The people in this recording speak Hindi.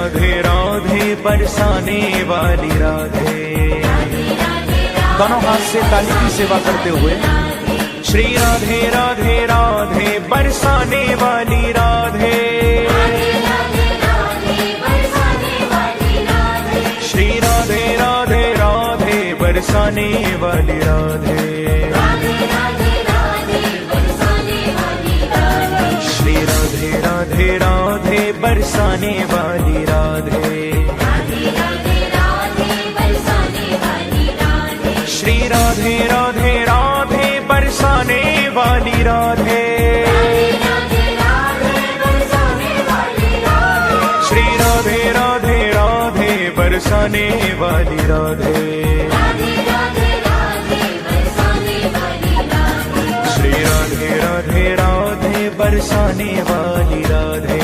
राधे राधे बरसाने वाली राधे। दोनों हाथ से ताली की सेवा करते हुए श्री राधे राधे राधे बरसाने वाली राधे। श्री राधे राधे राधे बरसाने वाली राधे। श्री राधे राधे राधे बरसाने वाली राधे। श्री राधे राधे राधे बरसाने वाली राधे। श्री राधे राधे राधे बरसाने वाली राधे। श्री राधे राधे राधे बरसाने वाली राधे।